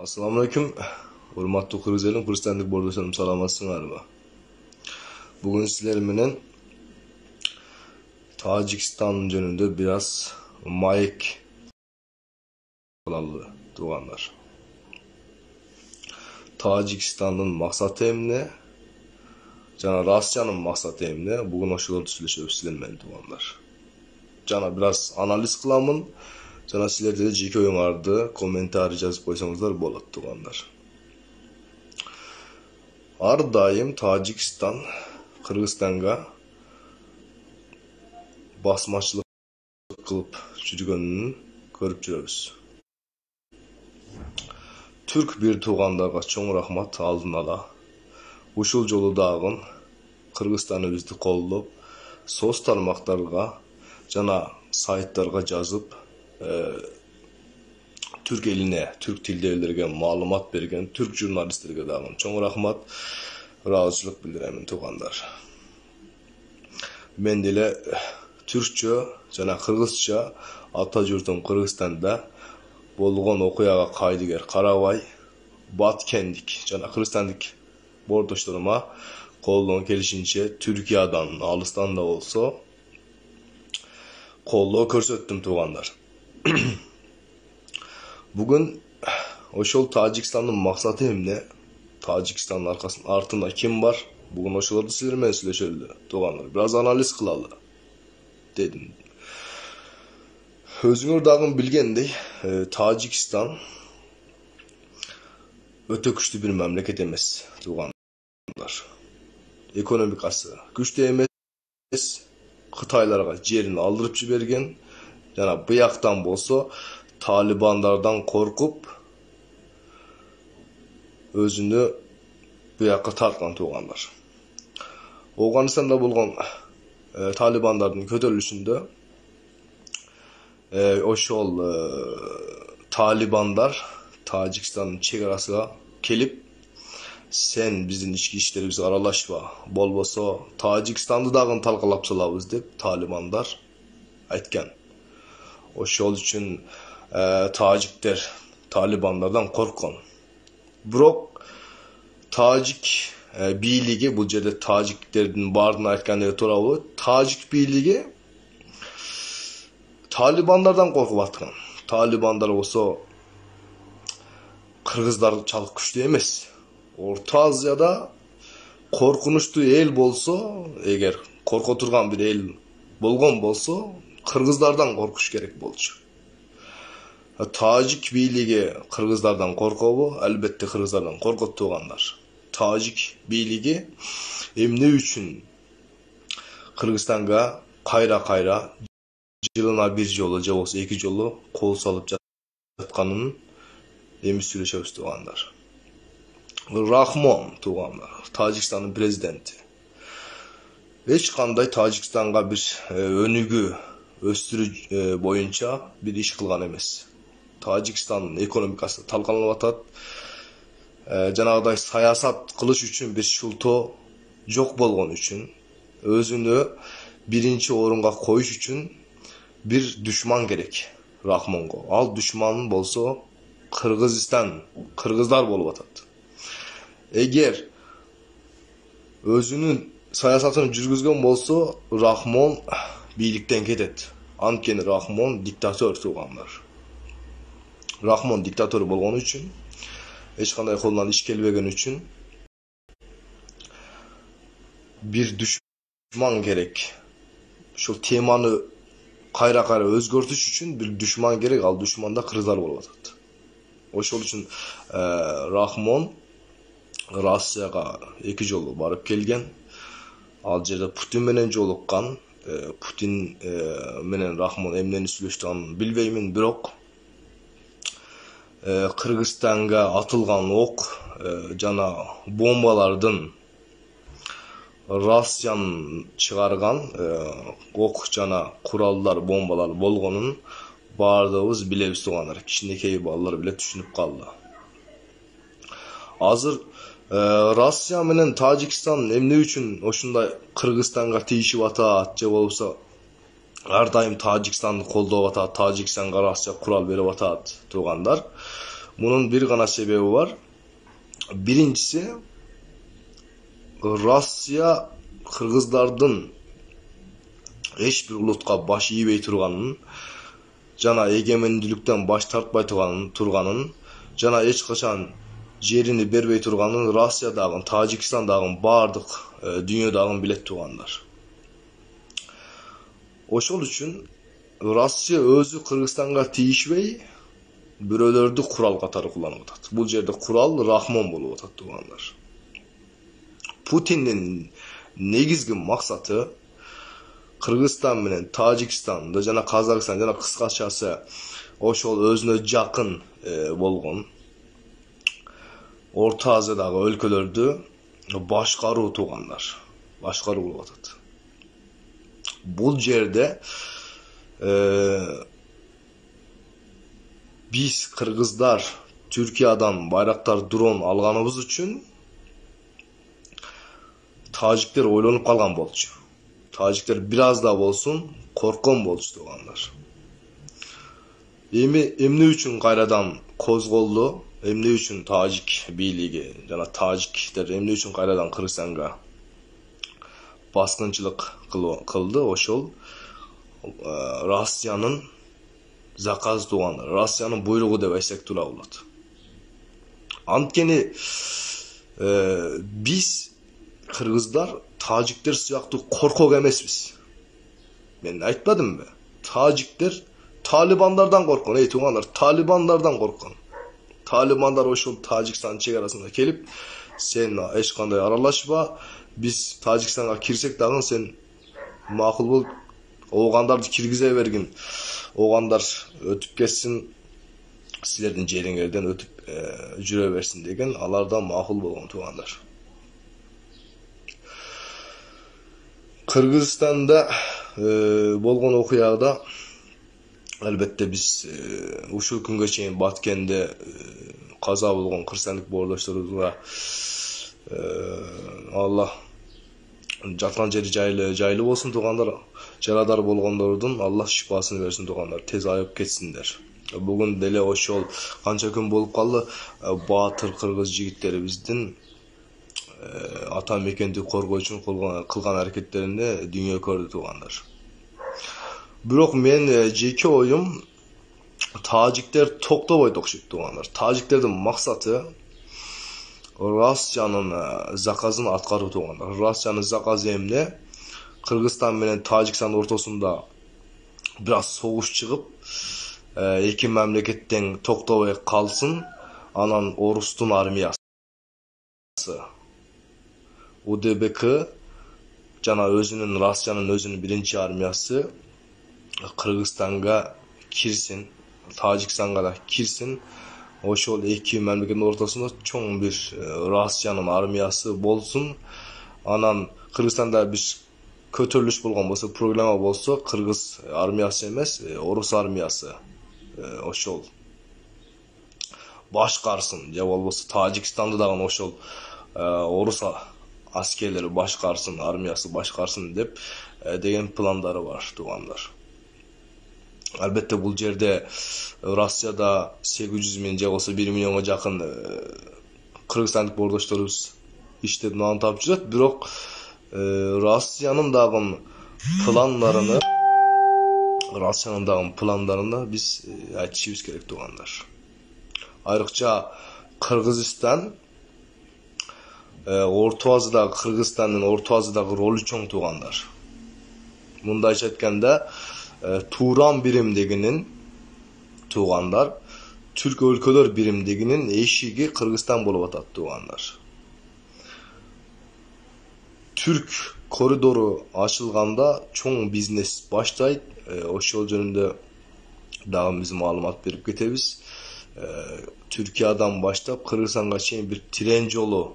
Assalamu alaikum. Hurmatly Kırgız elim, Kırgızstandыk bordoşlarım, salamatsыңарбы? Bugün sizler menen Tacikistan jönündө biraz maek kılalı tuğanlar. Tacikistan'ın maksatı emne, jana Russiyanın maksatı emne, bugün oşolordu süйлöşөбүz sizler menen tuğanlar. Jana biraz analiz kılamın, jana sizler de jеке oюңарды комментарий жазып койсоңуздар болот туğanlar. Ar daim Tacikistan, Kırgızstan'a basmaçılık kılıp жүргөнүн көрүp жүрөбүz. Türk bir tuğandarga çoğun rahmat aldın ala. Uşul jolu dagın Kırgızstanыбызды колдоп, соц тармактарга жана сайттарга жазып, Türk eline, Türk tildelerge malumat bergen Türk jurnalistlerge dagın çoğun rahmat, razıçılık bildiremin tuğandar. Men dele Türkçe jana Kırgızça ata jurtum Kırgızstanda болгон окуяга кайдыгер карабай, баткендик жана Кыргызстандык бордошторума колдон келишинче Türkiye'den, алыстан да болсо колдоо көрсөттүм туğanдар. Bugün oşol Tacikistan'ın maksatı emne? Tacikistan'ın артында kim var? Bugün oşolordu sizler menen süйлөшөлү туğanlar. Biraz analiz kılalı dedim. Özüңөр dagın bilgendey, Tacikistan öte güçlü bir memleket emes tuğanlar. Ekonomikası güçlü emes, Kıtaylarga jerini aldırıp jibergen, jana bıyaktan bolso Talibanlardan korkup özünü buyakka tartkan tuğanlar. Afganistan'da bolgon Talibanların kötörülüşünde oşol Talibanlar Tacikistan'ın çegarasına kelip sen bizin içki işlerimize aralaşma, bolboso Tacikistan'da dagın talkalap salabız dep Talibanlar aytkan. Oşol üçün Tacikler Talibanlardan korkkan. Birok Tacik biyligi, bu jerde Taciklerden bardığını aytkandary turabı, Tacik biyligi Talibanlardan korkup atkan. Talibanlar olsa Kırgızlar çalık güçlü emes. Orta Asya'da korkunçlu el bolsa, eğer korku turgan bir el bolgon bolsa, Kırgızlardan korkuş gerek bolçu. Tacik biyligi Kırgızlardan korkubu, elbette Kırgızlardan korkut tuğanlar. Tacik biyligi emne üçün Kırgızstan'a kayra yılına bir jolu, je bolsa iki jolu kol salıp жатkanын эми сүйлөшөбүz tuğanlar. Rahmon tuğanlar, Tacikistan'ın prezidenti. Hiç kanday Tacikistan'a bir önügü östürü boyunca bir iş kılgan emes. Tacikistan'ın ekonomikası talkalanıp atat. Janagıday sayasat kılış üçün bir şulto jok bolgon üçün, özünü birinci orunga koyuş üçün bir düşman gerek Rahmongo. Al düşman bolsa Kırgızistan, Kırgızlar bolup atat. Eğer özünün sayasatını жүрgүзгөн bolsa Rahmon biyilikten ketet. Antkeni Rahmon diktatör tuğanlar. Rahmon diktatör bolgonu üçün, hiç kanday kolundan iş kelbegen üçün bir düşman gerek. Şu temanı kayra özgörtüş üçün bir düşman gerek, al düşman da Kırgızlar bolup atat. Oşol üçün Rahmon Russiyaga iki jolu barıp kelgen. Al jerde Putin menen jolukkan. Putin menen Rahmon emneni süйлөштүгүн bilbeymin, birok Kırgızstan'a atılgan ok jana bombalardın Russiyanın çıgargan ok jana kurallar, bombalar bolgonun bardığımız bilebиз tuğanlar. Kişinekey ballar bile düşünüp kaldı. Azır Rusya menen Tacikistan emne üçün oşunda Kırgızstan'a tiyişip atat, je bolsa ar daim Tacikistan'ı koldop atat, Tacikistan'a Rusya kural berip atat tuğanlar. Bunun bir gana sebebi var. Birincisi, Rusya Kırgızlardın hiçbir ulutqa baş iýbey turganyn, jana egemendilikten baş tartpay turganyn, jana hiç kaçan jerini berbey turganyn Russiýadagyn, Tajikistandagyň bardyk dünýädagyn bilet turganlar. Oşol üçin Russiýa özü Kırgızstanga tiyişbey, bürölördi kural katary kullanıp atat. Bu jerde kural Rahmon bolup atat turganlar. Putin'in negizgi maksatı Kırgızstan menen Tajikistanda jana Kazakistan jana kıskaçası oşol özüne jakyn bolgon Orta Aziýadagy өлkölördi başgaruu turganlar. Başgaruu bolup atat. Bu jerde biz Kırgızlar Türkiýadan bayraktar dron alganybız üçin Tajikler oýlanyp kalgan bolçu. Tajikler biraz da bolsun korkon bolçu turganlar. Emne üçin gaýradan kozgoldu, emne üçin Tajik biyligi jana Tajikler emne üçin gaýradan Kırgızstanga baskınçılık kıldı. Oşol Russiýanyň zakaz tuğanlar, Russiýanyň buyruğu dep aýtsak tula bolat. Antkeni biz Kırgızlar Tajikler syýakty korkok emesmiz. Men aýtmadymmy? Tajikler Talibanlardan korkon, ey tuğanlar, Talibanlardan korkon. Talibanlar oşol Tajikistan çegarasına kelip, sen hiç kanday aralaşma, biz Tajikistanga kirsek dagın sen makul bol, oğandardy kirgize bergin. Oğandar ötüp ketsin, sizlerden jeriňerden ötüp jüre bersin degen, alardan makul bolgon tuğanlar. Kırgızstanda bolgon okuýada elbette biz uşul күнгө чейин Batkende kaza bolgon kırgızstanlyk bordoşlarybызга Allah жаткан жери жайлы болсун тугандар, жарадар болгондордун Allah şifasyny bersin tuganlar, tez ayıp ketsinler. Bugün dele oşol kança gün bolup kaldı, batır kırgız jigitlerimizdin ata mekendi korgoo üçin kılgan hareketlerinde dünya gördü tuganlar. Birok men jeki oyum Tajikler toktoboy tokşup tuganlar. Tajiklerden maksatı Russiýanyň zakazyny atgarуу tuganlar. Russiýanyň zakazy emne Kırgızstan menen Tajikistan ortasında biraz soğuş çıkıp iki memleketten toktoboy kalsın, anan Orustun armiyası UDBK jana özünün Russiýanyň özünün birinci armiyası Kırgızstanga kirsin, Tajikistanga da kirsin. Oşol iki memleketin ortasında çoğun bir Russiýanyň armiyası bolsun. Anan Kırgızstanda bir kötürlüş bolgan bolsa, problema bolsa, Kırgız armiyası emes, Orus armiyası oşol başkarsın. Ya bolsa Tajikistanda dagı oşol Orus askerleri başkarsın, armiyası başkarsın dep degen planları var tuganlar. Elbette bu jerde Russiýada 800 min je bolsa 1 milyonga jakyn Kırgızstanlyk bordoşlarybız işlep nan tap jurat, birok Russiýanyň dagı planlaryny biz aýtışybız gerek tuganlar. Ayrıkça Kırgızistan Orta Aziýadagy Kırgızstanyň Orta Aziýadagy rolu çoň tuganlar. Mundaýça aýtkanda Turan birimdiginin tuğanlar, Türk өлkölör birimdiginin eşigi Kırgızstan bolup atat tuğanlar. Türk koridoru açılganda çoğun biznes başlayıp, oşol jönünde dagı biz malumat berip ketebиz. Türkiýadan başlap Kırgızstanga çeyin bir tren jolu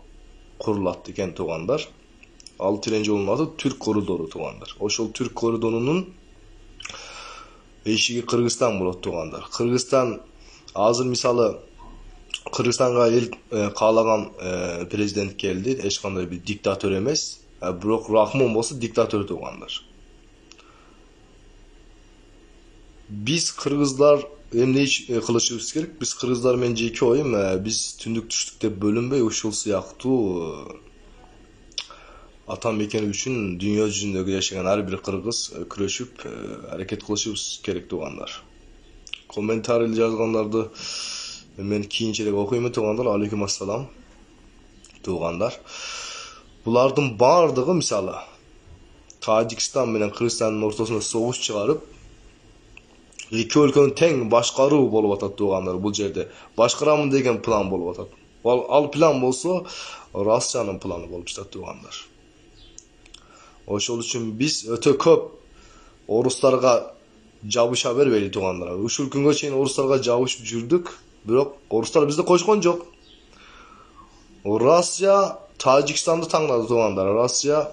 kurulat eken tuğanlar. Al tren jolunun adı Türk koridoru tuğanlar. Oşol Türk koridorunun eşigi Kırgızstan bolup tuğanlar. Kırgızstan azır misalı Kırgızstanga el kalagan prezident geldi. Hiç kanday bir diktatör emes. Birok Rahmon bolsa diktatör tuğanlar. Biz Kırgızlar эмне кылышыбыз керек? Биз кыргыздар менен жеке оюм, биз түндүк түштүк деп бөлүнбөй ушул сыяктуу ата мекени үчүн дүйнө жүзүндөгү жашаган ар бир кыргыз күрөшүп аракет кылышыбыз керек туугандар. Комментарий жазгандарды мен кийинчерээк окуймун туугандар. Алейкум ассалам туугандар. Булардын бардыгы мисалы Тажикстан менен Кыргызстандын ортосуна согуш чыгарып, эки өлкөнү тең башкаруу болуп атат туугандар. Бул жерде башкарамын деген план болуп атат. Ал план болсо Россиянын планы болуп жатат туугандар. Ошол үчүн биз өтө көп орустарга жабыша бербейли туугандар. Ушул күнгө чейин орустарга жабышып жүрдүк, бирок орустар бизди кошкон жок. Россия Тажикстанды таңдады туугандар. Россия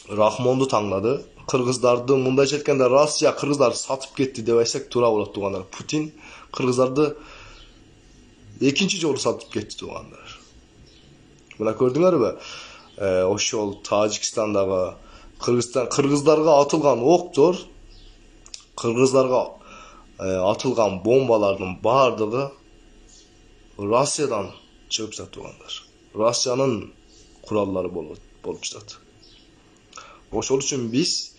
Рахмонду таңдады. Кыргыздарды мындайча айтканда Россия кыргыздарды сатып кетти деп айтсак туура болот туугандар. Путин кыргыздарды экинчи жолу сатып кетти туугандар. Мына көрдүңөрбү? Ошол Тажикстандагы кыргыздарга атылган октор, кыргыздарга атылган бомбалардын бардыгы Россиядан чыгып жатат туугандар. Россиянын куралдары болуп жатат. Ошол үчүн биз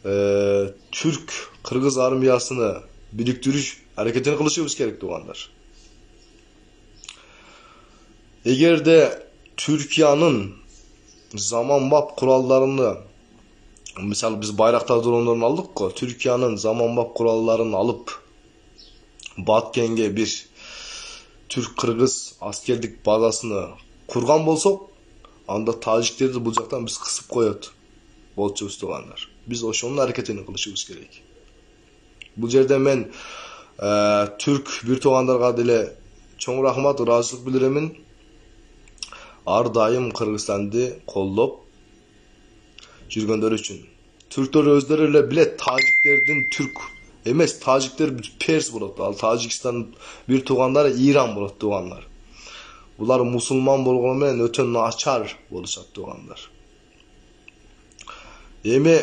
түрк кыргыз армиясыны бириктирүү аракетин кылышыбыз керек туугандар. Эгерде Түркиянын заманбап куралдарыны, мисалы биз байрактар дрондорун алдык го, Түркиянын заманбап куралдарын алып Баткенге бир түрк-кыргыз аскердик базасыны курган болсок, анда тажиктерди бул жактан биз кысып коет болчубуз туугандар. Биз ошонун аракетин кылышыбыз керек. Бул жерде мен түрк бир туугандарга деле чоң рахмат, ыраазычылык билдиремин. Ар дайым Кыргызстанды колдоп жүргөндөр үчүн. Түрктөр өздөрү эле билет, тажиктердин түрк эмес, тажиктер перс болот. Ал Тажикстан бир туугандары Иран болот туугандар. Булар мусулман болгону менен өтө начар болушат туугандар. Эми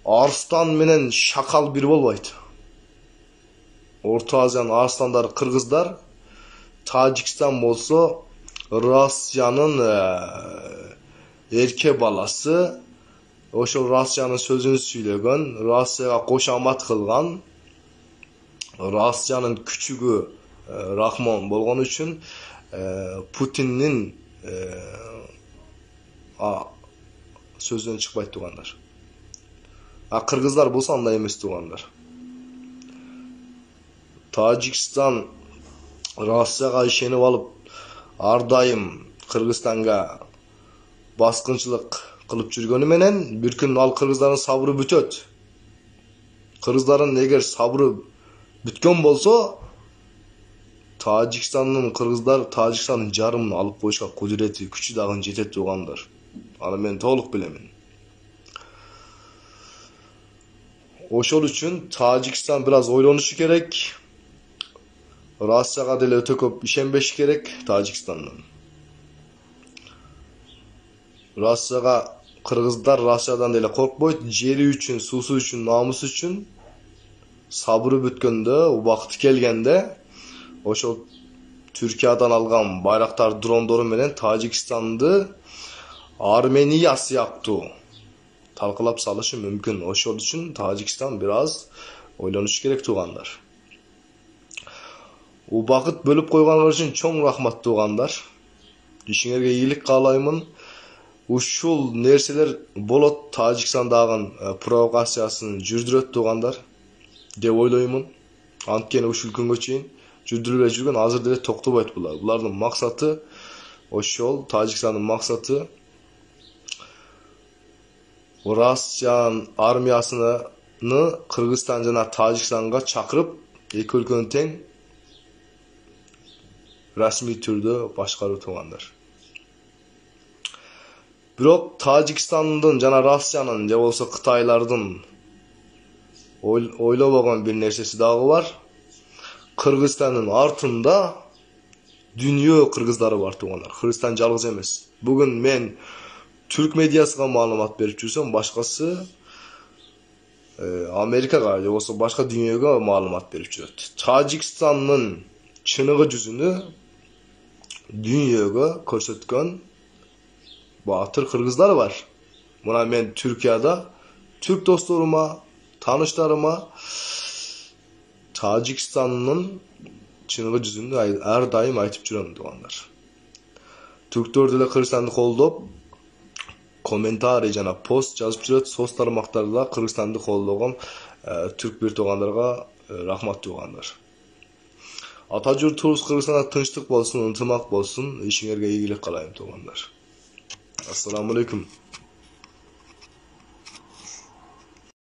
арстан менен шакал бир болбойт. Орто Азиянын арстандары кыргыздар, Тажикстан болсо Россиянын эрке баласы, ошол Россиянын сөзүн сүйлөгөн, Россияга кошамат кылган, Россиянын күчүгү Рахмон болгон үчүн Путиндин сөзүнөн чыкпайт туугандар. Кыргыздар болсо андай эмес туугандар. Тажикстан Россияга ишенип алып, ар дайым Кыргызстанга баскынчылык кылып жүргөнү менен бир күн ал кыргыздардын сабыры бүтөт. Кыргыздардын эгер сабыры бүткөн болсо, Тажикстандын кыргыздар Тажикстандын жарымын алып коюшка кудурети, күчү дагы жетет туугандар. Аны мен толук билемин. Ошол үчүн Тажикстан бир аз ойлонушу керек. Россияга деле өтө көп ишенбеш керек Тажикстандан. Россияга кыргыздар Россиядан деле коркпойт, жери үчүн, суусу үчүн, намысы үчүн сабыры бүткөндө, убакыты келгенде ошол Түркиядан алган байрактар дрондору менен Тажикстанды Армения сыяктуу талкалап салышы мүмкүн. Ошол үчүн Тажикстан бир аз ойлонуш керек туугандар. Убакыт бөлүп койгоңор үчүн чоң рахмат туугандар. Ишиңерге ийгилик каалаймын. Ушул нерселер болот, Тажикстандагы провокациясын жүрдүрөт туугандар деп ойлоймун. Анткени ушул күнгө чейин жүрдүрүлө жүргөн, азыр деле токтобойт булар. Булардын максаты ошол, Тажикстандын максаты Россиянын армиясыны Кыргызстан жана Тажикстанга чакырып, эки өлкөнү тең расмий түрдө башкаруу туугандар. Бирок Тажикстандын жана Россиянын же болсо Кытайлардын ойлобогон бир нерсеси дагы бар. Кыргызстандын артында дүйнө кыргыздары бар туугандар. Кыргызстан жалгыз эмес. Бүгүн мен түрк медиасына маалымат берип жүрсөм, башкасы Amerikaga же болбосо башка дүйнөгө маалымат берип жүрөт. Тажикстандын чыныгы жүзүнü дүйнөгө көрсөткөн баатыр кыргыздар бар. Мына мен Түркияда түрк досторума, тааныштарыма Тажикстандын чыныгы жүзүнü ар дайым айтып жүрөм туугандар. Түрктөр деле Кыргызстанды колдоп, комментарий жана пост жазып жүрөт. Соц тармактарда Кыргызстанды колдогон түрк бир туугандарга рахмат туугандар. Ата журтубуз Кыргызстанда тынчтык болсун, ынтымак болсун. Ишиңерге ийгилик каалайм туугандар. Ассаламу алейкум.